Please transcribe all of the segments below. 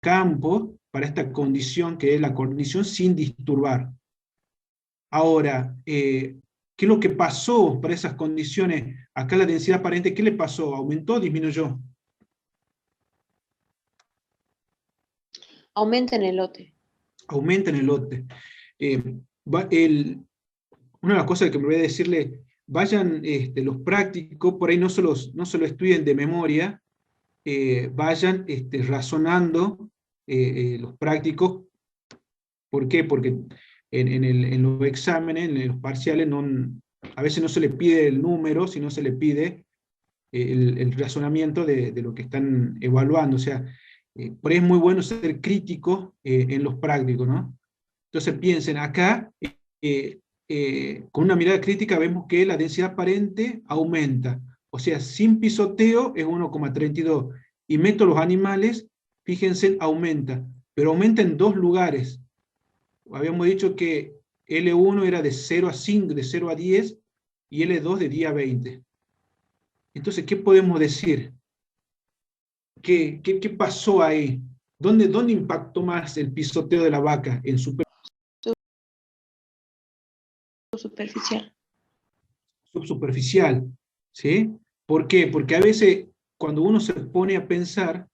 campos para esta condición que es la condición sin disturbar. Ahora, ¿qué es lo que pasó para esas condiciones? Acá la densidad aparente, ¿qué le pasó? ¿Aumentó o disminuyó? Aumenta en el lote. Aumenta en el lote. Una de las cosas que me voy a decirle, vayan los prácticos, por ahí no se lo estudien de memoria, vayan razonando los prácticos. ¿Por qué? Porque en los exámenes, en los parciales, a veces no se le pide el número, sino se le pide el razonamiento de lo que están evaluando. O sea, por ahí es muy bueno ser crítico en los prácticos, ¿no? Entonces piensen, acá, con una mirada crítica vemos que la densidad aparente aumenta. O sea, sin pisoteo es 1,32. Y meto los animales, fíjense, aumenta. Pero aumenta en dos lugares. Habíamos dicho que L1 era de 0 a 5, de 0 a 10, y L2 de 10 a 20. Entonces, ¿qué podemos decir? ¿Qué pasó ahí? ¿Dónde impactó más el pisoteo de la vaca? ¿En superficial? Subsuperficial, ¿sí? ¿Por qué? Porque a veces cuando uno se pone a pensar,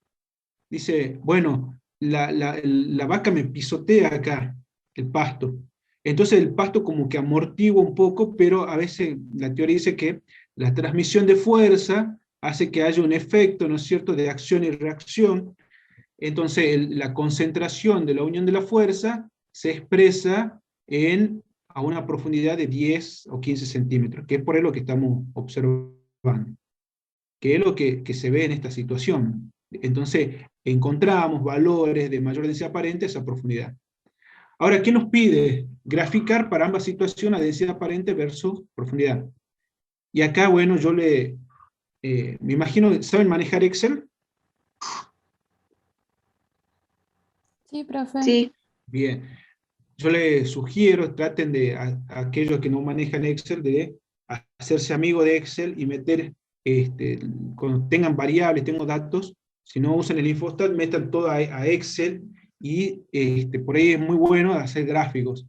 dice, bueno, la vaca me pisotea acá, el pasto. Entonces el pasto como que amortigua un poco, pero a veces la teoría dice que la transmisión de fuerza hace que haya un efecto, ¿no es cierto?, de acción y reacción. Entonces la concentración de la unión de la fuerza se expresa a una profundidad de 10 o 15 centímetros, que es por ahí lo que estamos observando, que es lo que se ve en esta situación. Entonces encontramos valores de mayor densidad aparente a esa profundidad. Ahora, ¿qué nos pide? Graficar para ambas situaciones la densidad aparente versus profundidad. Y acá, bueno, yo me imagino, ¿saben manejar Excel? Sí, profe. Sí. Bien. Yo les sugiero, traten a aquellos que no manejan Excel, de hacerse amigo de Excel y meter, cuando tengan variables, tengan datos, si no usan el Infostat, metan todo a Excel, y por ahí es muy bueno hacer gráficos.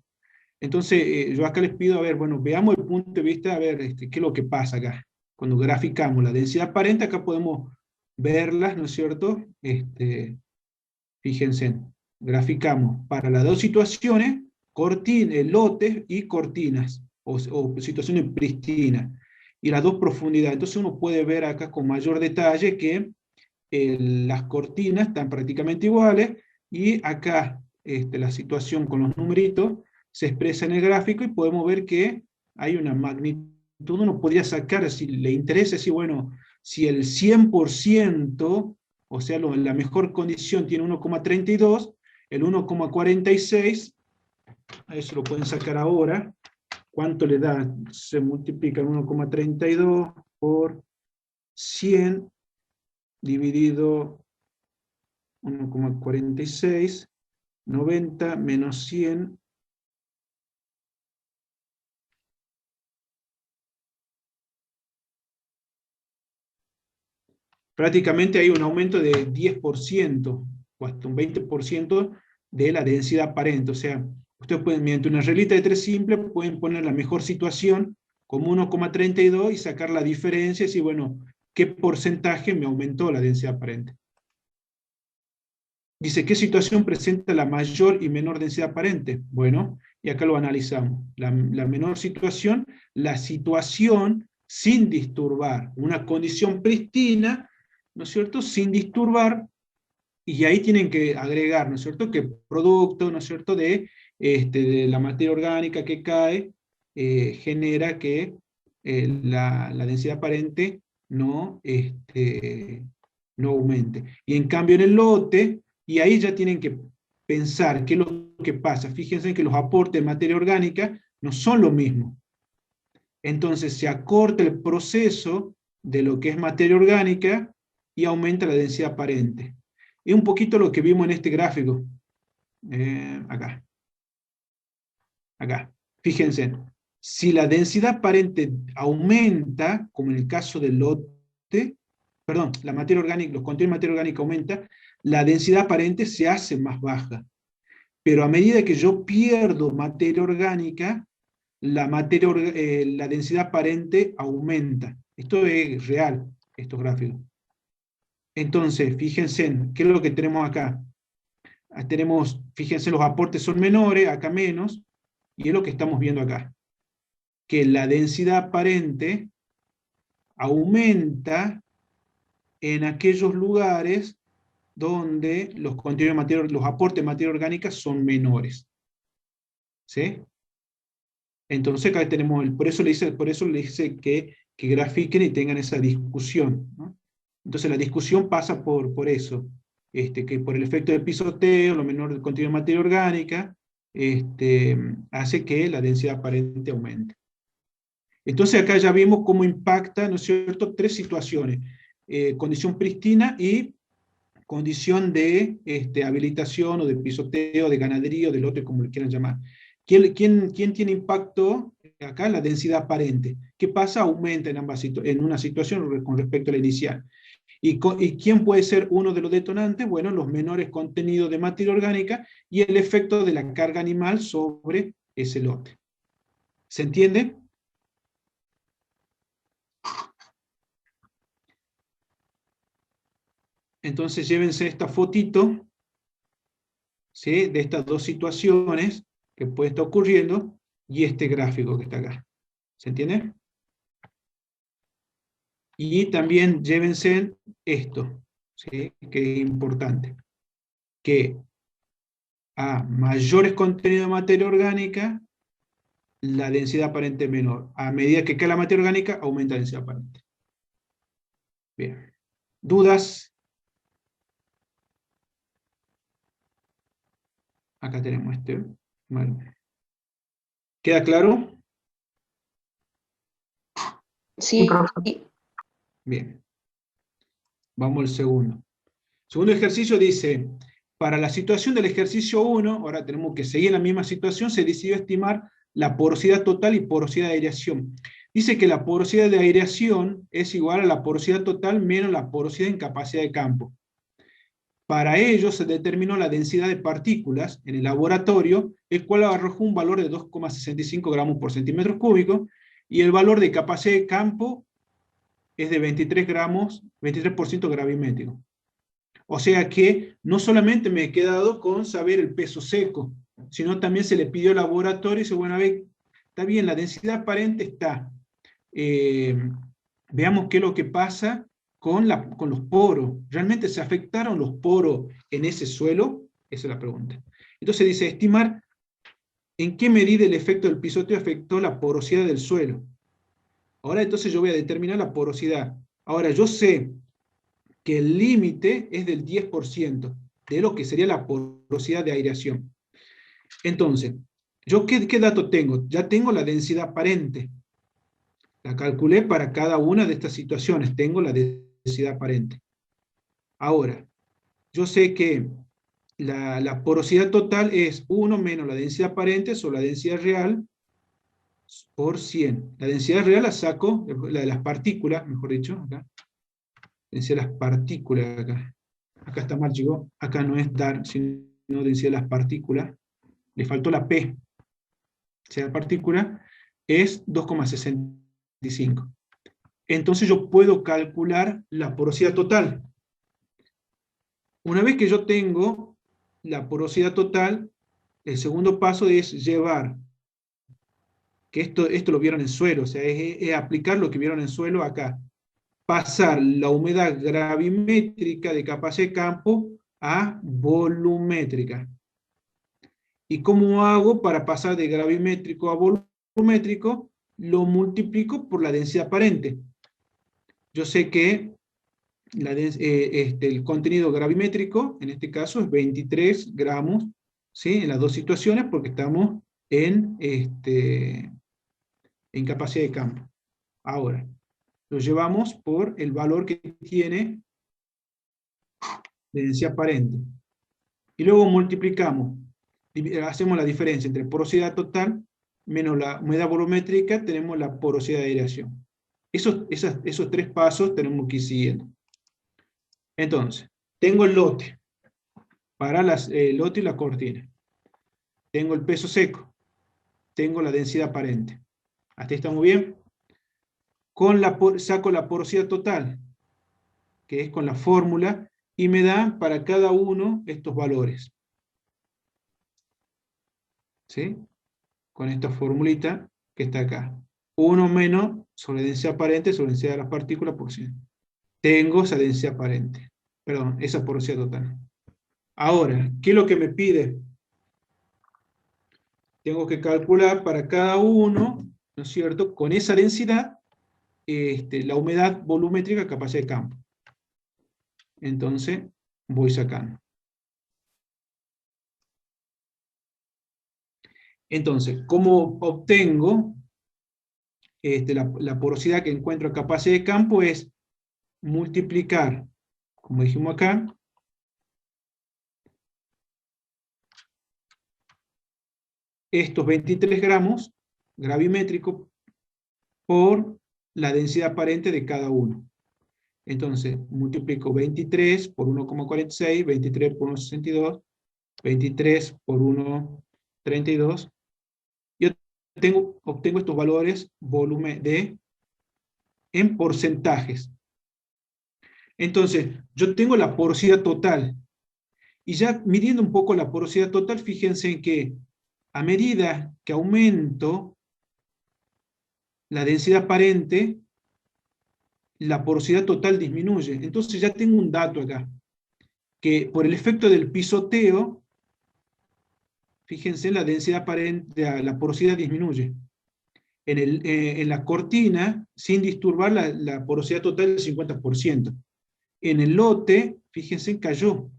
Entonces, yo acá les pido, a ver, bueno, veamos el punto de vista, a ver, qué es lo que pasa acá. Cuando graficamos la densidad aparente, acá podemos verlas, ¿no es cierto? Fíjense, graficamos para las dos situaciones, lotes y cortinas, o situaciones pristinas, y las dos profundidades. Entonces uno puede ver acá con mayor detalle que las cortinas están prácticamente iguales, y acá la situación con los numeritos se expresa en el gráfico, y podemos ver que hay una magnitud. Uno podría sacar, si le interesa, si bueno, si el 100%, o sea, la mejor condición tiene 1,32, el 1,46, a eso lo pueden sacar ahora. ¿Cuánto le da? Se multiplica el 1,32 por 100 dividido 1,46, 90 menos 100, prácticamente hay un aumento de 10%, o hasta un 20% de la densidad aparente. O sea, ustedes pueden, mediante una reglita de 3 simple, pueden poner la mejor situación como 1,32 y sacar la diferencia y decir, bueno, ¿qué porcentaje me aumentó la densidad aparente? Dice, ¿qué situación presenta la mayor y menor densidad aparente? Bueno, y acá lo analizamos. La menor situación, la situación sin disturbar, una condición pristina, ¿no es cierto?, sin disturbar, y ahí tienen que agregar, ¿no es cierto?, que producto, ¿no es cierto?, de la materia orgánica que cae, genera que la densidad aparente no aumente. Y en cambio en el lote, y ahí ya tienen que pensar qué es lo que pasa. Fíjense que los aportes de materia orgánica no son lo mismo. Entonces se acorta el proceso de lo que es materia orgánica y aumenta la densidad aparente. Es un poquito lo que vimos en este gráfico. Acá. Acá. Fíjense. Si la densidad aparente aumenta, como en el caso del lote, perdón, la materia orgánica, los contenidos de materia orgánica aumenta, la densidad aparente se hace más baja. Pero a medida que yo pierdo materia orgánica, la densidad aparente aumenta. Esto es real, estos gráficos. Entonces, fíjense en qué es lo que tenemos acá. Fíjense, los aportes son menores, acá menos, y es lo que estamos viendo acá. Que la densidad aparente aumenta en aquellos lugares donde los contenidos de materia, los aportes de materia orgánica son menores. ¿Sí? Entonces acá tenemos, por eso le dice que grafiquen y tengan esa discusión, ¿no? Entonces la discusión pasa por eso, que por el efecto del pisoteo, lo menor del contenido de materia orgánica, hace que la densidad aparente aumente. Entonces acá ya vimos cómo impacta, ¿no es cierto?, tres situaciones: condición prístina y condición de habilitación o de pisoteo, de ganadería o de lote, como le quieran llamar. ¿Quién tiene impacto acá? La densidad aparente. ¿Qué pasa? Aumenta en una situación con respecto a la inicial. ¿Y quién puede ser uno de los detonantes? Bueno, los menores contenidos de materia orgánica y el efecto de la carga animal sobre ese lote. ¿Se entiende? Entonces llévense esta fotito, ¿sí?, de estas dos situaciones que puede estar ocurriendo, y este gráfico que está acá. ¿Se entiende? Y también llévense esto, ¿sí?, que es importante. Que a mayores contenidos de materia orgánica, la densidad aparente es menor. A medida que cae la materia orgánica, aumenta la densidad aparente. Bien. ¿Dudas? Acá tenemos este. Bueno. ¿Queda claro? Sí. Bien. Vamos al segundo. Segundo ejercicio dice: para la situación del ejercicio 1, ahora tenemos que seguir en la misma situación, se decidió estimar la porosidad total y porosidad de aireación. Dice que la porosidad de aireación es igual a la porosidad total menos la porosidad en capacidad de campo. Para ello se determinó la densidad de partículas en el laboratorio, el cual arrojó un valor de 2,65 gramos por centímetro cúbico, y el valor de capacidad de campo es de 23% gravimétrico. O sea que no solamente me he quedado con saber el peso seco, sino también se le pidió al laboratorio y dice: bueno, a ver, está bien, la densidad aparente está. Veamos qué es lo que pasa con los poros. ¿Realmente se afectaron los poros en ese suelo? Esa es la pregunta. Entonces dice: estimar en qué medida el efecto del pisoteo afectó la porosidad del suelo. Ahora entonces yo voy a determinar la porosidad. Ahora yo sé que el límite es del 10% de lo que sería la porosidad de aireación. Entonces, ¿yo qué dato tengo? Ya tengo la densidad aparente. La calculé para cada una de estas situaciones. Tengo la densidad aparente. Ahora, yo sé que la porosidad total es 1 menos la densidad aparente sobre la densidad real por 100. La densidad real la saco, la de las partículas, mejor dicho, acá. Densidad de las partículas acá. Acá está mal, llegó. Acá no es dar, sino densidad de las partículas. Le faltó la P. Densidad de partícula es 2,65. Entonces yo puedo calcular la porosidad total. Una vez que yo tengo la porosidad total, el segundo paso es llevar, que esto lo vieron en suelo, o sea, es aplicar lo que vieron en suelo acá. Pasar la humedad gravimétrica de capacidad de campo a volumétrica. ¿Y cómo hago para pasar de gravimétrico a volumétrico? Lo multiplico por la densidad aparente. Yo sé que el contenido gravimétrico, en este caso, es 23 gramos, ¿sí?, en las dos situaciones, porque estamos en capacidad de campo. Ahora, lo llevamos por el valor que tiene de densidad aparente. Y luego multiplicamos, hacemos la diferencia entre porosidad total menos la humedad volumétrica, tenemos la porosidad de aireación. Esos tres pasos tenemos que ir siguiendo. Entonces, tengo el lote. para el lote y la cortina. Tengo el peso seco. Tengo la densidad aparente. ¿Hasta ahí estamos bien? Saco la porosidad total, que es con la fórmula, y me da para cada uno estos valores. ¿Sí? Con esta formulita que está acá. 1 menos sobre densidad aparente sobre densidad de las partículas por 100. Tengo esa densidad aparente. Perdón, esa porosidad total. Ahora, ¿qué es lo que me pide? Tengo que calcular para cada uno, ¿no es cierto?, con esa densidad, la humedad volumétrica, capacidad de campo. Entonces, voy sacando. Entonces, ¿cómo obtengo la porosidad que encuentro en capacidad de campo? Es multiplicar, como dijimos acá, estos 23 gramos gravimétricos por la densidad aparente de cada uno. Entonces, multiplico 23 por 1,46, 23 por 1,62, 23 por 1,32, y obtengo estos valores volumen en porcentajes. Entonces, yo tengo la porosidad total, y ya midiendo un poco la porosidad total, fíjense en que a medida que aumento la densidad aparente, la porosidad total disminuye. Entonces ya tengo un dato acá, que por el efecto del pisoteo, fíjense, la densidad aparente, la porosidad disminuye. En la cortina, sin disturbar la porosidad total del 50%. En el lote, fíjense, cayó.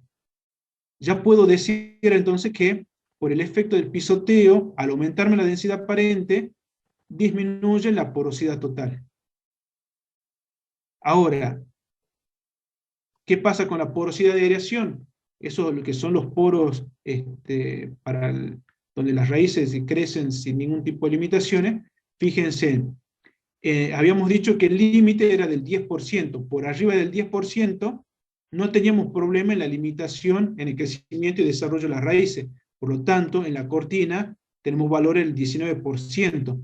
Ya puedo decir entonces que por el efecto del pisoteo, al aumentarme la densidad aparente, disminuye la porosidad total. Ahora, ¿qué pasa con la porosidad de aireación? Eso es lo que son los poros donde las raíces crecen sin ningún tipo de limitaciones. Fíjense, habíamos dicho que el límite era del 10%. Por arriba del 10% no teníamos problema en la limitación en el crecimiento y desarrollo de las raíces. Por lo tanto, en la cortina tenemos valor del 19%.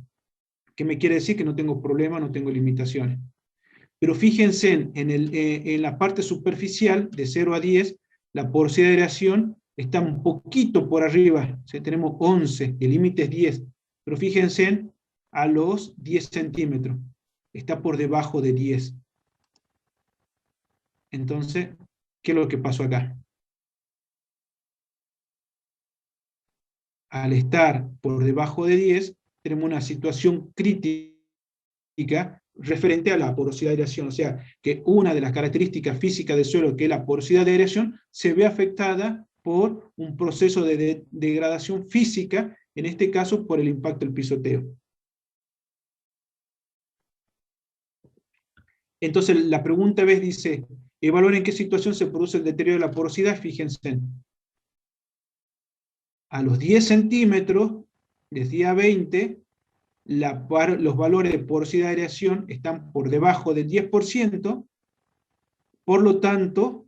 ¿Qué me quiere decir? Que no tengo problema, no tengo limitaciones. Pero fíjense, en la parte superficial, de 0 a 10, la porosidad de aireación está un poquito por arriba. O sea, tenemos 11, el límite es 10. Pero fíjense, a los 10 centímetros, está por debajo de 10. Entonces, ¿qué es lo que pasó acá? Al estar por debajo de 10, tenemos una situación crítica referente a la porosidad de aireación, o sea, que una de las características físicas del suelo, que es la porosidad de aireación, se ve afectada por un proceso de degradación física, en este caso por el impacto del pisoteo. Entonces la pregunta B dice, evaluar en qué situación se produce el deterioro de la porosidad. Fíjense, a los 10 centímetros, desde a 20, los valores de porosidad de aireación están por debajo del 10%, por lo tanto,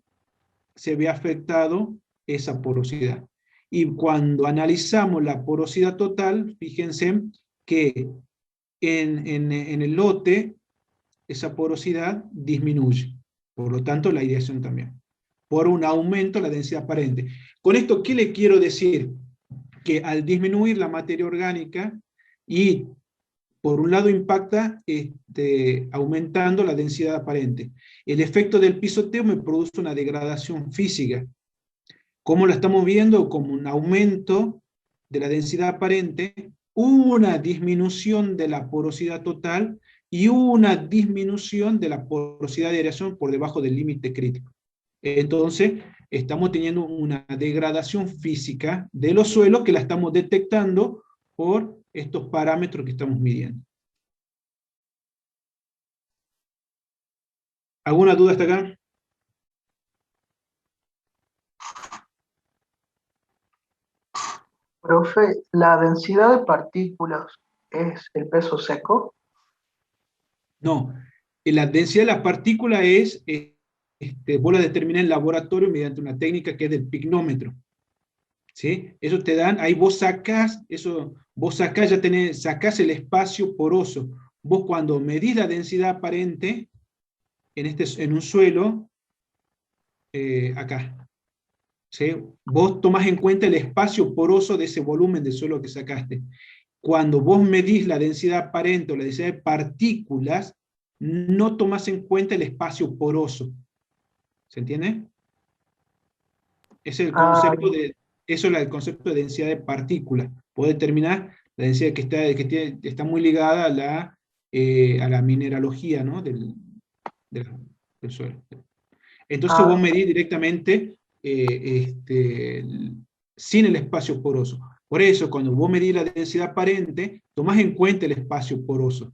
se ve afectado esa porosidad. Y cuando analizamos la porosidad total, fíjense que en el lote, esa porosidad disminuye. Por lo tanto, la aireación también. Por un aumento de la densidad aparente. Con esto, ¿qué le quiero decir? Que al disminuir la materia orgánica y por un lado impacta aumentando la densidad aparente. El efecto del pisoteo me produce una degradación física. ¿Cómo la estamos viendo? Como un aumento de la densidad aparente, una disminución de la porosidad total y una disminución de la porosidad de aireación por debajo del límite crítico. Entonces, estamos teniendo una degradación física de los suelos que la estamos detectando por estos parámetros que estamos midiendo. ¿Alguna duda hasta acá? Profe, ¿la densidad de partículas es el peso seco? No, la densidad de las partículas es vos la determinás en laboratorio mediante una técnica que es del pignómetro. ¿Sí? Eso te dan, ahí vos sacás, ya sacás el espacio poroso. Vos cuando medís la densidad aparente en un suelo, acá, ¿sí? Vos tomás en cuenta el espacio poroso de ese volumen de suelo que sacaste. Cuando vos medís la densidad aparente o la densidad de partículas, no tomás en cuenta el espacio poroso. ¿Se entiende? Ese es el concepto eso es el concepto de densidad de partículas. Puede determinar la densidad que está muy ligada a la mineralogía, ¿no? del suelo. Entonces vos medís directamente sin el espacio poroso. Por eso, cuando vos medís la densidad aparente, tomás en cuenta el espacio poroso.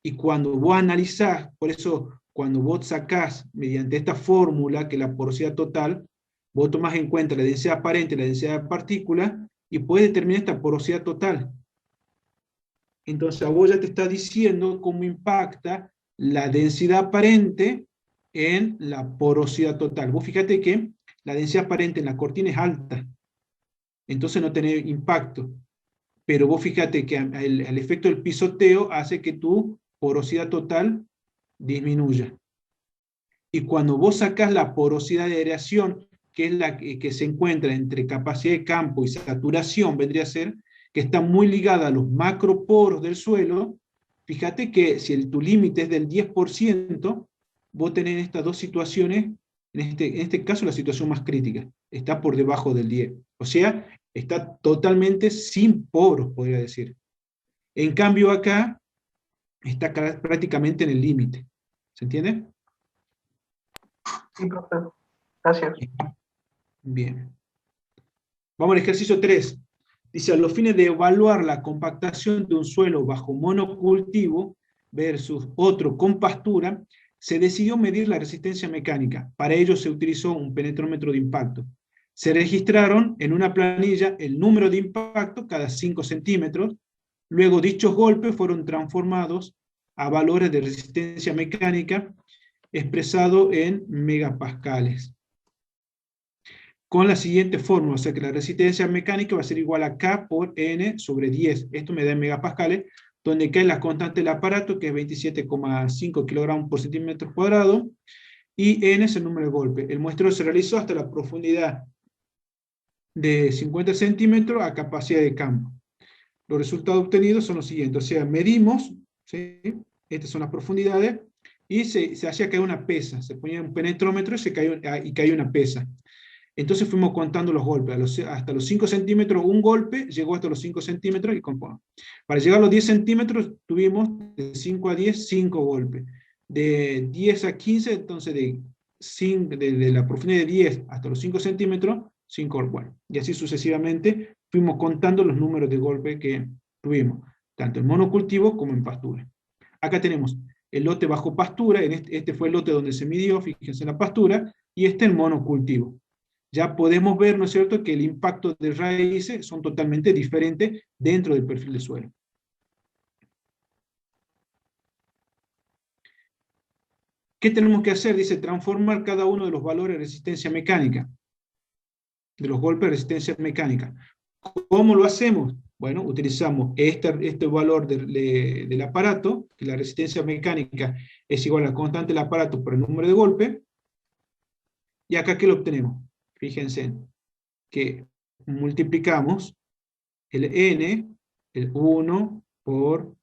Y cuando vos analizás, por eso, cuando vos sacás mediante esta fórmula, que es la porosidad total, vos tomás en cuenta la densidad aparente y la densidad de partículas, y puedes determinar esta porosidad total. Entonces, a vos ya te está diciendo cómo impacta la densidad aparente en la porosidad total. Vos fíjate que la densidad aparente en la cortina es alta, entonces no tiene impacto. Pero vos fíjate que el efecto del pisoteo hace que tu porosidad total disminuya. Y cuando vos sacás la porosidad de aireación, que es la que se encuentra entre capacidad de campo y saturación, vendría a ser, que está muy ligada a los macroporos del suelo, fíjate que si tu límite es del 10%, vos tenés estas dos situaciones, en este caso la situación más crítica, está por debajo del 10. O sea, está totalmente sin poros, podría decir. En cambio acá, está prácticamente en el límite. ¿Se entiende? Sí, profe. Gracias. Bien. Vamos al ejercicio 3. Dice, a los fines de evaluar la compactación de un suelo bajo monocultivo versus otro con pastura, se decidió medir la resistencia mecánica. Para ello se utilizó un penetrómetro de impacto. Se registraron en una planilla el número de impactos cada 5 centímetros. Luego dichos golpes fueron transformados a valores de resistencia mecánica expresado en megapascales. Con la siguiente fórmula, o sea que la resistencia mecánica va a ser igual a K por N sobre 10. Esto me da en megapascales, donde K es la constante del aparato, que es 27,5 kilogramos por centímetro cuadrado, y N es el número de golpe. El muestreo se realizó hasta la profundidad de 50 centímetros a capacidad de campo. Los resultados obtenidos son los siguientes, o sea, medimos, ¿sí? Estas son las profundidades, y se hacía caer una pesa, se ponía un penetrómetro y caía una pesa. Entonces fuimos contando los golpes, hasta los 5 centímetros un golpe, llegó hasta los 5 centímetros, y para llegar a los 10 centímetros tuvimos de 5 a 10, 5 golpes. De 10 a 15, entonces de la profundidad de 10 hasta los 5 centímetros, 5 golpes. Bueno, y así sucesivamente fuimos contando los números de golpe que tuvimos, tanto en monocultivo como en pastura. Acá tenemos el lote bajo pastura, este fue el lote donde se midió, fíjense en la pastura, y este en monocultivo. Ya podemos ver, ¿no es cierto?, que el impacto de raíces son totalmente diferentes dentro del perfil de suelo. ¿Qué tenemos que hacer? Dice, transformar cada uno de los valores de resistencia mecánica, de los golpes de resistencia mecánica. ¿Cómo lo hacemos? Bueno, utilizamos este valor del aparato, que la resistencia mecánica es igual a la constante del aparato por el número de golpe, y acá ¿qué lo obtenemos? Fíjense que multiplicamos el N, el 1 por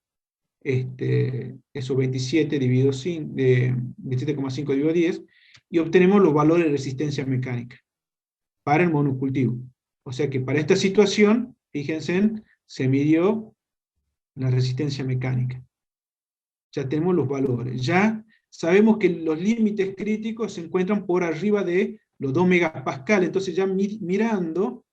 eso 27 dividido 5, 27,5 dividido 10, y obtenemos los valores de resistencia mecánica para el monocultivo. O sea que para esta situación, fíjense, se midió la resistencia mecánica. Ya tenemos los valores. Ya sabemos que los límites críticos se encuentran por arriba de los 2 megapascales. Entonces ya mirando,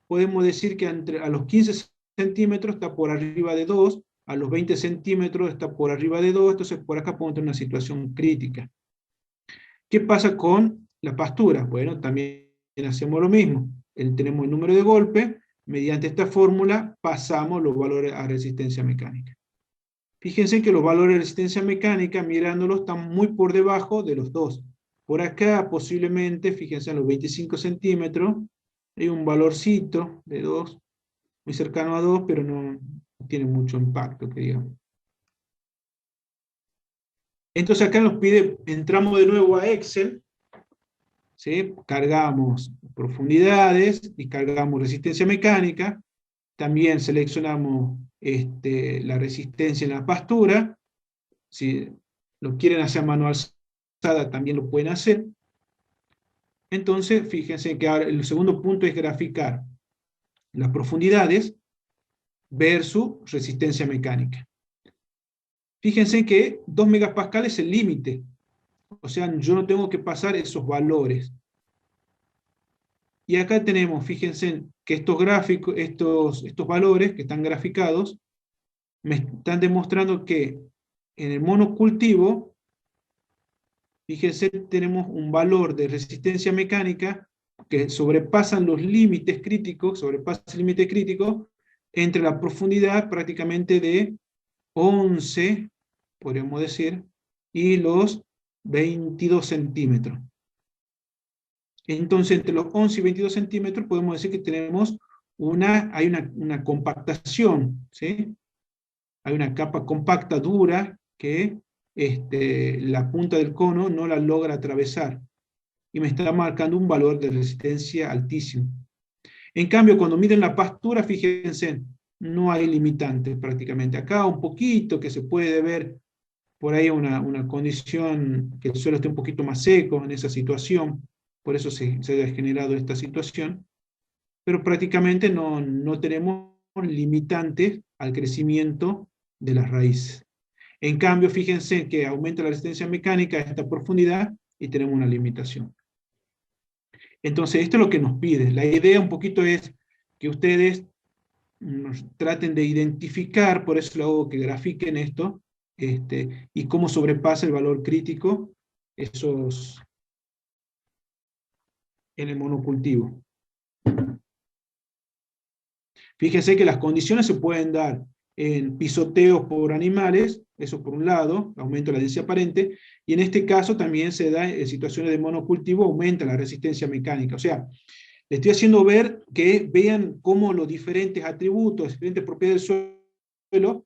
podemos decir que a los 15 centímetros está por arriba de 2, a los 20 centímetros está por arriba de 2, entonces por acá podemos tener una situación crítica. ¿Qué pasa con la pastura? Bueno, también hacemos lo mismo. Tenemos el número de golpe, mediante esta fórmula pasamos los valores a resistencia mecánica. Fíjense que los valores de resistencia mecánica, mirándolos, están muy por debajo de los dos. Por acá, posiblemente, fíjense en los 25 centímetros, hay un valorcito de 2, muy cercano a 2, pero no tiene mucho impacto, que digamos. Entonces acá nos pide, entramos de nuevo a Excel, ¿sí? Cargamos profundidades y cargamos resistencia mecánica, también seleccionamos la resistencia en la pastura, si lo quieren hacer a mano alzada también lo pueden hacer. Entonces fíjense que ahora el segundo punto es graficar las profundidades versus resistencia mecánica. Fíjense que 2 megapascales es el límite, o sea, yo no tengo que pasar esos valores. Y acá tenemos, fíjense que estos gráficos, estos valores que están graficados, me están demostrando que en el monocultivo, fíjense, tenemos un valor de resistencia mecánica que sobrepasan los límites críticos, sobrepasa el límite crítico, entre la profundidad prácticamente de 11, podríamos decir, y los 22 centímetros. Entonces, entre los 11 y 22 centímetros podemos decir que tenemos hay una compactación, ¿sí? Hay una capa compacta dura que la punta del cono no la logra atravesar, y me está marcando un valor de resistencia altísimo. En cambio, cuando miden la pastura, fíjense, no hay limitantes prácticamente. Acá un poquito que se puede ver por ahí una condición que el suelo esté un poquito más seco en esa situación, por eso se ha generado esta situación, pero prácticamente no tenemos limitantes al crecimiento de las raíces. En cambio, fíjense que aumenta la resistencia mecánica a esta profundidad y tenemos una limitación. Entonces, esto es lo que nos pide. La idea un poquito es que ustedes traten de identificar, por eso lo hago que grafiquen esto, y cómo sobrepasa el valor crítico en el monocultivo. Fíjense que las condiciones se pueden dar en pisoteos por animales, eso por un lado, aumento de la densidad aparente, y en este caso también se da en situaciones de monocultivo, aumenta la resistencia mecánica. O sea, le estoy haciendo ver que vean cómo los diferentes atributos, diferentes propiedades del suelo,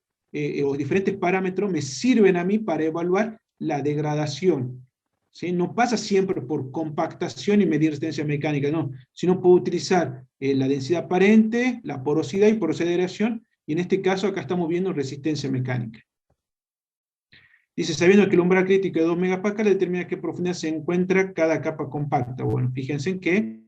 o diferentes parámetros me sirven a mí para evaluar la degradación. ¿Sí? No pasa siempre por compactación y medir resistencia mecánica, no, sino puedo utilizar la densidad aparente, la porosidad y porosidad de degradación, y en este caso acá estamos viendo resistencia mecánica. Dice, sabiendo que el umbral crítico de 2 megapascales determina qué profundidad se encuentra cada capa compacta. Bueno, fíjense en que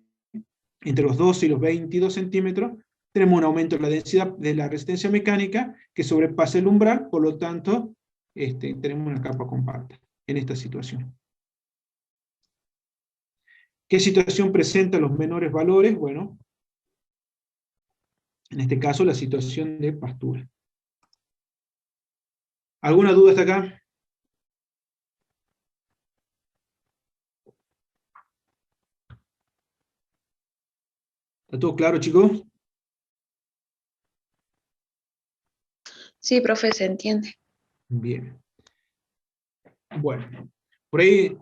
entre los 12 y los 22 centímetros tenemos un aumento de la densidad de la resistencia mecánica que sobrepasa el umbral, por lo tanto, tenemos una capa compacta en esta situación. ¿Qué situación presenta los menores valores? Bueno, en este caso la situación de pastura. ¿Alguna duda hasta acá? ¿Está todo claro, chicos? Sí, profe, se entiende. Bien. Bueno, por ahí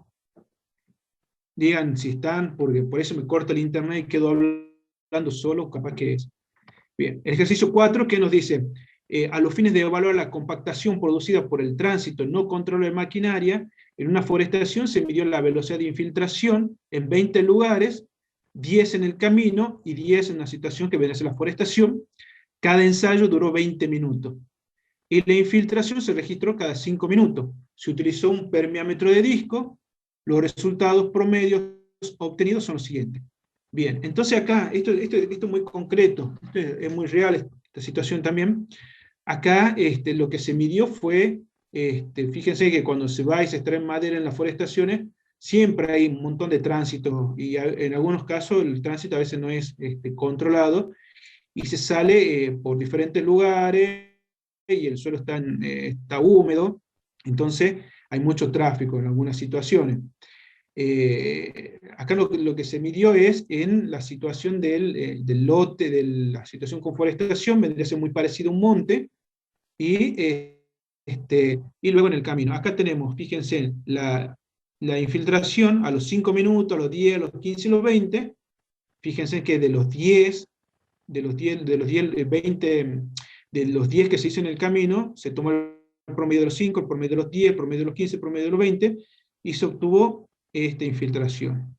digan si están, porque por eso me corta el internet y quedo hablando solo, capaz que es. Bien, el ejercicio 4, ¿qué nos dice? A los fines de evaluar la compactación producida por el tránsito no controlado de maquinaria, en una forestación se midió la velocidad de infiltración en 20 lugares, 10 en el camino y 10 en una situación que viene a ser la forestación. Cada ensayo duró 20 minutos. Y la infiltración se registró cada 5 minutos. Se utilizó un permeámetro de disco. Los resultados promedios obtenidos son los siguientes. Bien, entonces acá, esto es muy concreto, esto es muy real esta situación también. Acá lo que se midió fue, fíjense que cuando se va y se extrae madera en las forestaciones, siempre hay un montón de tránsito, y en algunos casos el tránsito a veces no es controlado, y se sale por diferentes lugares, y el suelo está húmedo, entonces hay mucho tráfico en algunas situaciones. Acá lo que se midió es en la situación del lote, de la situación con forestación, vendría a ser muy parecido a un monte, y luego en el camino. Acá tenemos, fíjense, la infiltración a los 5 minutos, a los 10, a los 15 y los 20, fíjense que de los 10, 20, de los 10 que se hizo en el camino, se tomó el promedio de los 5, el promedio de los 10, el promedio de los 15, el promedio de los 20, y se obtuvo esta infiltración.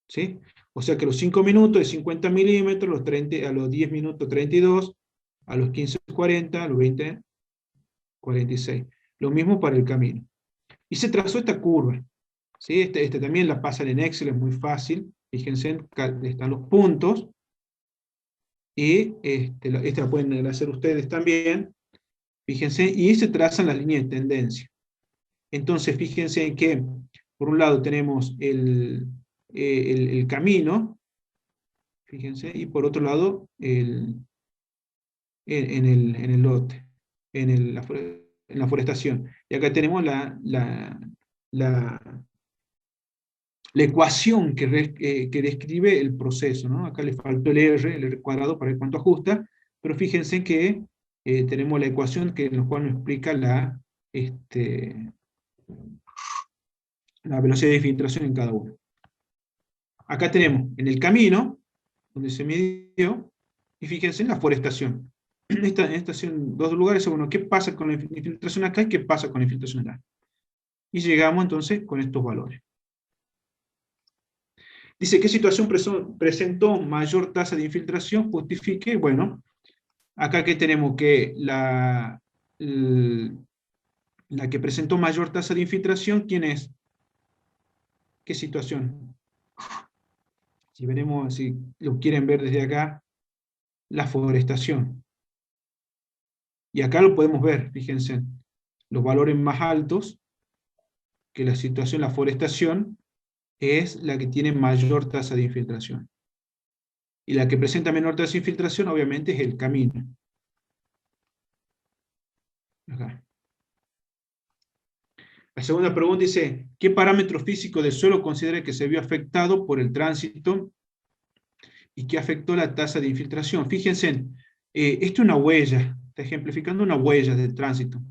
¿Sí? O sea que los 5 minutos de 50 milímetros, a los 10 minutos 32, a los 15 40, a los 20 46. Lo mismo para el camino. Y se trazó esta curva. ¿Sí? Este también la pasan en Excel, es muy fácil. Fíjense, están los puntos. Y esta la pueden hacer ustedes también. Fíjense, y se trazan las líneas de tendencia. Entonces, fíjense en que, por un lado tenemos el camino, fíjense, y por otro lado, en el lote, en la forestación. Y acá tenemos la ecuación que describe el proceso, ¿no? Acá le faltó el R cuadrado para ver cuánto ajusta, pero fíjense que tenemos la ecuación en la cual nos explica la velocidad de filtración en cada uno. Acá tenemos en el camino, donde se midió, y fíjense en la forestación. Esta son dos lugares, bueno, ¿qué pasa con la infiltración acá y qué pasa con la infiltración acá? Y llegamos entonces con estos valores. Dice, ¿qué situación presentó mayor tasa de infiltración? Justifique, bueno, acá que tenemos que la que presentó mayor tasa de infiltración, ¿quién es? ¿Qué situación? Si veremos, si lo quieren ver desde acá, la forestación. Y acá lo podemos ver, fíjense, los valores más altos que la situación, la forestación, es la que tiene mayor tasa de infiltración. Y la que presenta menor tasa de infiltración, obviamente, es el camino. Acá. La segunda pregunta dice, ¿qué parámetro físico del suelo considera que se vio afectado por el tránsito y qué afectó la tasa de infiltración? Fíjense, esto es una huella, está ejemplificando una huella del tránsito.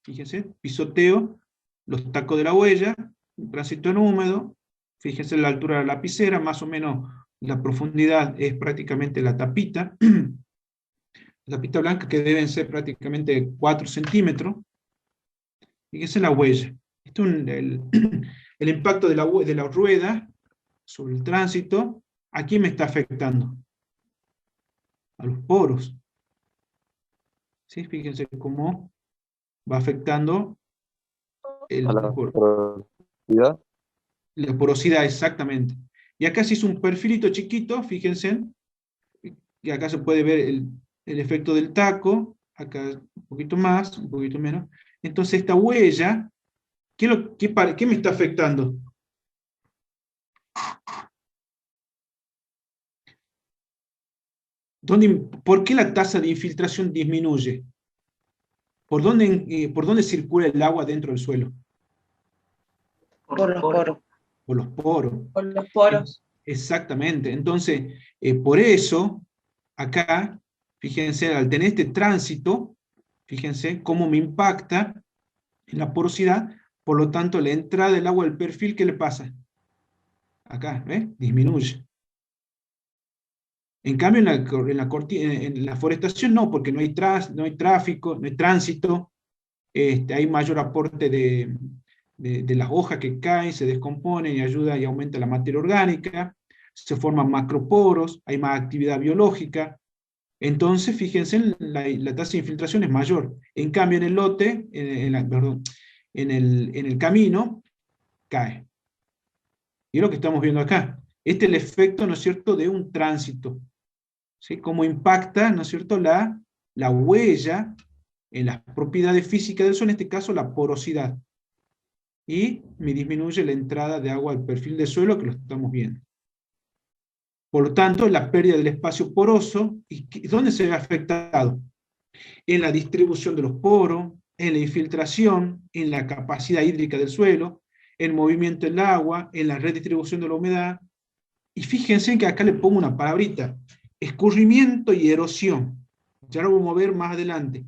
Fíjense, pisoteo, los tacos de la huella, un tránsito en húmedo, fíjense la altura de la lapicera, más o menos la profundidad es prácticamente la tapita blanca, que deben ser prácticamente 4 centímetros. Fíjense la huella. Esto es el impacto de la rueda sobre el tránsito. ¿A quién me está afectando? A los poros. ¿Sí? Fíjense cómo va afectando a la porosidad. La porosidad, exactamente. Y acá se hizo un perfilito chiquito, fíjense, y acá se puede ver el efecto del taco, acá un poquito más, un poquito menos. Entonces esta huella, ¿qué me está afectando? ¿Por qué la tasa de infiltración disminuye? ¿Por dónde circula el agua dentro del suelo? Por los poros. Por los poros. Por los poros. Exactamente. Entonces, por eso, acá, fíjense, al tener este tránsito, fíjense cómo me impacta en la porosidad, por lo tanto, la entrada del agua al perfil, ¿qué le pasa? Acá, ¿ves? Disminuye. En cambio, en la forestación no, porque no hay tráfico, no hay tránsito, hay mayor aporte de las hojas que caen, se descomponen y ayuda y aumenta la materia orgánica, se forman macroporos, hay más actividad biológica. Entonces, fíjense, la tasa de infiltración es mayor. En cambio, en el lote, en el camino, cae. Y es lo que estamos viendo acá. Este es el efecto, ¿no es cierto?, de un tránsito. ¿Sí? Cómo impacta, ¿no es cierto?, la huella en las propiedades físicas del suelo, en este caso la porosidad. Y me disminuye la entrada de agua al perfil del suelo, que lo estamos viendo. Por lo tanto, la pérdida del espacio poroso, ¿y dónde se ve afectado? En la distribución de los poros, en la infiltración, en la capacidad hídrica del suelo, en el movimiento del agua, en la redistribución de la humedad. Y fíjense que acá le pongo una palabrita, escurrimiento y erosión. Ya lo vamos a ver más adelante.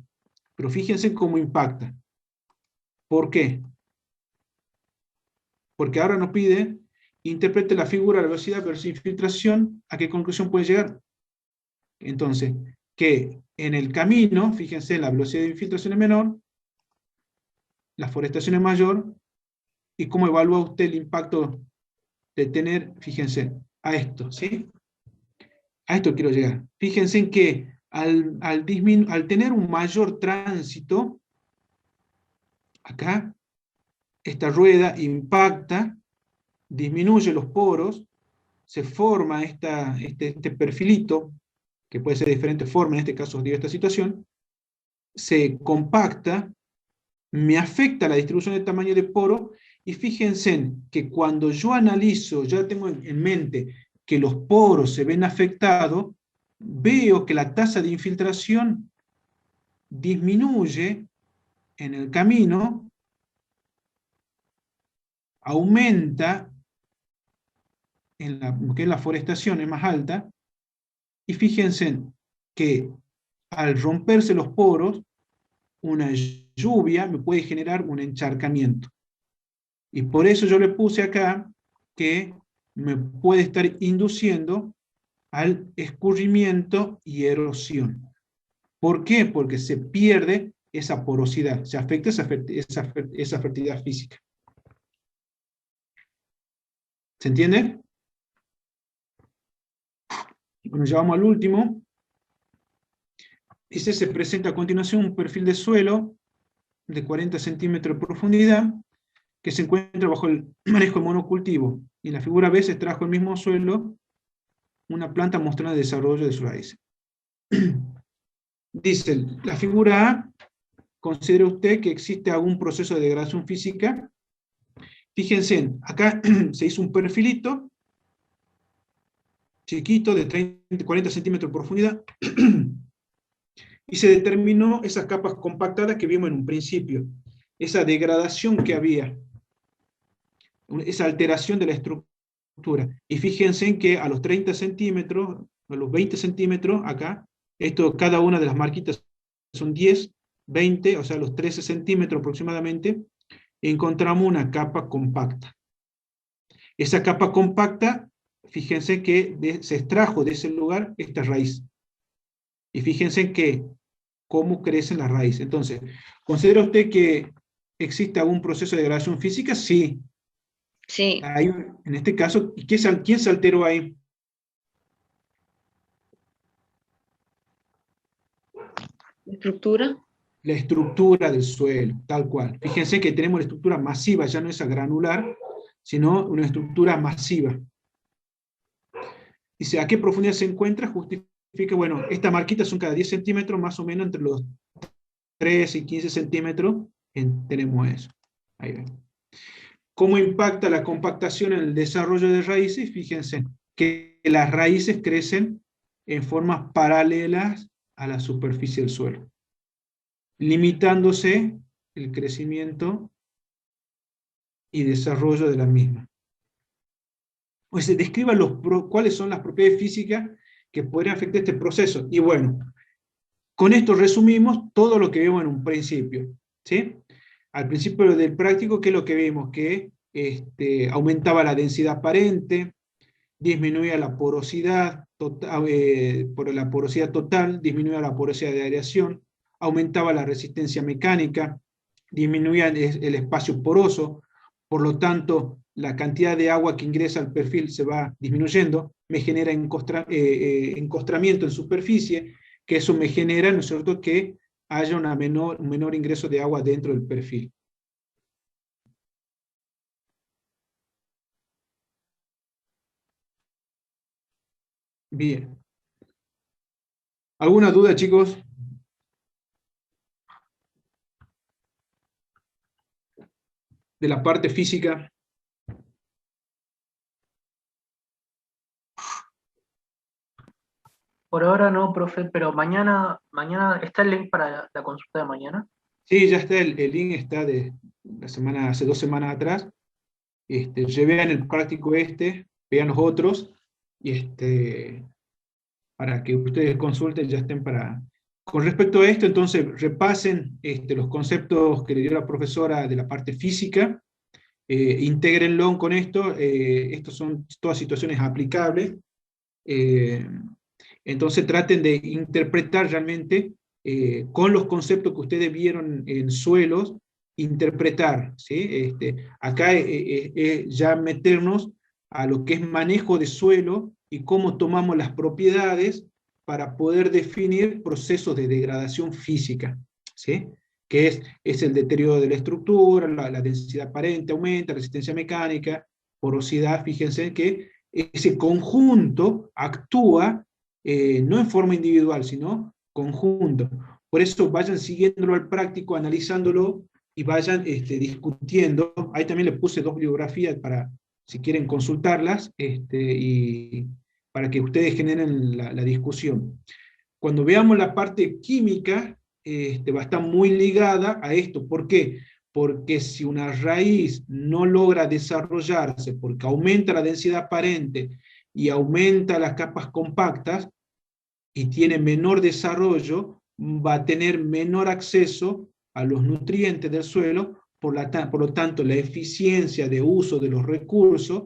Pero fíjense cómo impacta. ¿Por qué? porque ahora nos pide, interprete la figura de la velocidad versus infiltración, ¿a qué conclusión puede llegar? Entonces, que en el camino, fíjense, la velocidad de infiltración es menor, la forestación es mayor, y cómo evalúa usted el impacto de tener, fíjense, a esto, ¿sí? A esto quiero llegar. Fíjense en que al tener un mayor tránsito, acá, esta rueda impacta, disminuye los poros, se forma este perfilito, que puede ser de diferentes formas, en este caso digo esta situación, se compacta, me afecta la distribución del tamaño de poro, y fíjense en que cuando yo analizo, ya tengo en mente que los poros se ven afectados, veo que la tasa de infiltración disminuye en el camino, aumenta en lo que es la forestación, es más alta, y fíjense que al romperse los poros, una lluvia me puede generar un encharcamiento. Y por eso yo le puse acá que me puede estar induciendo al escurrimiento y erosión. ¿Por qué? Porque se pierde esa porosidad, se afecta esa fertilidad física. ¿Se entiende? Bueno, ya vamos al último. Dice, se presenta a continuación un perfil de suelo de 40 centímetros de profundidad que se encuentra bajo el manejo de monocultivo. Y en la figura B se extrajo el mismo suelo una planta mostrando el desarrollo de sus raíces. Dice, la figura A, considere usted que existe algún proceso de degradación física. Fíjense, acá se hizo un perfilito chiquito de 40 centímetros de profundidad y se determinó esas capas compactadas que vimos en un principio, esa degradación que había, esa alteración de la estructura. Y fíjense en que a los 30 centímetros, a los 20 centímetros, acá, cada una de las marquitas son 10, 20, o sea, los 13 centímetros aproximadamente, encontramos una capa compacta. Esa capa compacta, fíjense que se extrajo de ese lugar esta raíz. Y fíjense que cómo crecen las raíces. Entonces, ¿considera usted que existe algún proceso de degradación física? Sí. Sí, En este caso, ¿quién se alteró ahí? estructura. La estructura del suelo, tal cual. Fíjense que tenemos la estructura masiva, ya no es granular, sino una estructura masiva. Dice, ¿a qué profundidad se encuentra? Justifica, bueno, estas marquitas son cada 10 centímetros, más o menos entre los 13 y 15 centímetros, tenemos eso. Ahí ven. ¿Cómo impacta la compactación en el desarrollo de raíces? Fíjense que las raíces crecen en formas paralelas a la superficie del suelo, limitándose el crecimiento y desarrollo de la misma. O sea, describa cuáles son las propiedades físicas que podrían afectar este proceso. Y bueno, con esto resumimos todo lo que vimos en un principio, ¿sí? Al principio del práctico, ¿qué es lo que vimos? Que aumentaba la densidad aparente, disminuía la porosidad total, disminuía la porosidad de aireación, aumentaba la resistencia mecánica, disminuía el espacio poroso, por lo tanto, la cantidad de agua que ingresa al perfil se va disminuyendo, me genera encostramiento en superficie, que eso me genera, ¿no es cierto?, que haya un menor ingreso de agua dentro del perfil. Bien. ¿Alguna duda, chicos? De la parte física. Por ahora no, profe, pero mañana está el link para la consulta de mañana. Sí, ya está, el link está de hace 2 semanas atrás. Vean el práctico vean los otros, y para que ustedes consulten, ya estén para... Con respecto a esto, entonces, repasen los conceptos que le dio la profesora de la parte física, intégrenlo con esto, estas son todas situaciones aplicables, entonces traten de interpretar realmente, con los conceptos que ustedes vieron en suelos, interpretar, ¿sí? Acá ya meternos a lo que es manejo de suelo, y cómo tomamos las propiedades para poder definir procesos de degradación física, ¿sí? Que es el deterioro de la estructura, la densidad aparente aumenta, resistencia mecánica, porosidad. Fíjense que ese conjunto actúa no en forma individual, sino conjunto. Por eso vayan siguiéndolo al práctico, analizándolo, y vayan discutiendo. Ahí también le puse 2 bibliografías para, si quieren consultarlas, y para que ustedes generen la discusión. Cuando veamos la parte química, va a estar muy ligada a esto. ¿Por qué? Porque si una raíz no logra desarrollarse, porque aumenta la densidad aparente y aumenta las capas compactas, y tiene menor desarrollo, va a tener menor acceso a los nutrientes del suelo, por lo tanto la eficiencia de uso de los recursos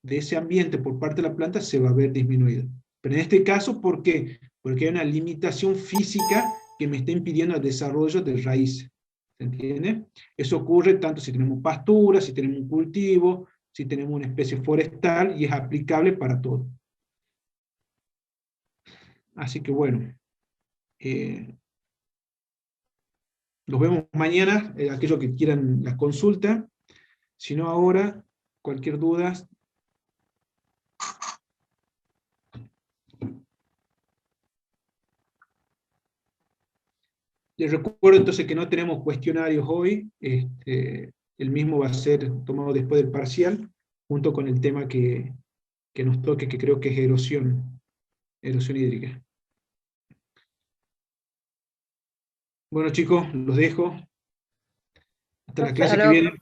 de ese ambiente por parte de la planta se va a ver disminuida. Pero en este caso, ¿por qué? Porque hay una limitación física que me está impidiendo el desarrollo de raíces. ¿Se entiende? Eso ocurre tanto si tenemos pastura, si tenemos un cultivo, si tenemos una especie forestal, y es aplicable para todo. Así que bueno, los vemos mañana, aquellos que quieran la consulta. Si no ahora, cualquier duda. Les recuerdo entonces que no tenemos cuestionarios hoy, el mismo va a ser tomado después del parcial, junto con el tema que nos toque, que creo que es erosión hídrica. Bueno chicos, los dejo. Hasta la clase que viene.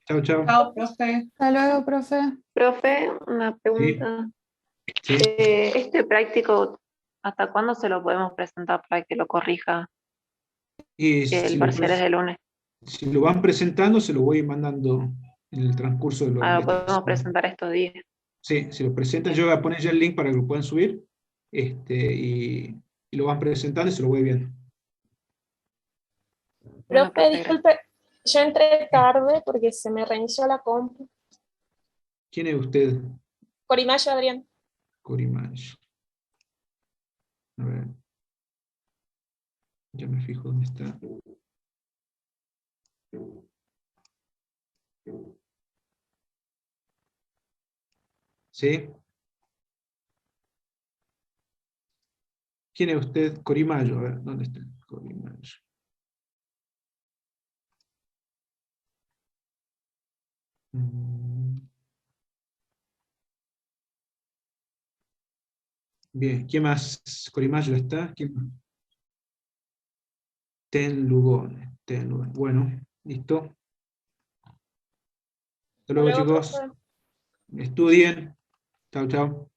Chao, chao. Chao, profe. Hasta luego, profe. Profe, una pregunta. Sí. Este práctico, ¿hasta cuándo se lo podemos presentar para que lo corrija? Y El parcial es de lunes. si lo van presentando, se lo voy mandando en el transcurso de los Lo podemos presentar estos días. Sí, si lo presentan, yo voy a poner ya el link para que lo puedan subir, y lo van presentando y se lo voy viendo. Profe, disculpe, yo entré tarde porque se me reinició la compu. ¿Quién es usted? Corimayo, Adrián. Corimayo. A ver. Ya me fijo dónde está. ¿Sí? ¿Quién es usted? Corimayo. A ver, ¿dónde está? Corimayo. Bien, ¿quién más? Corimayo está. ¿Quién más? Ten Lugones. Bueno, listo. Hasta luego, chicos. Profe. Estudien. Chao, chao.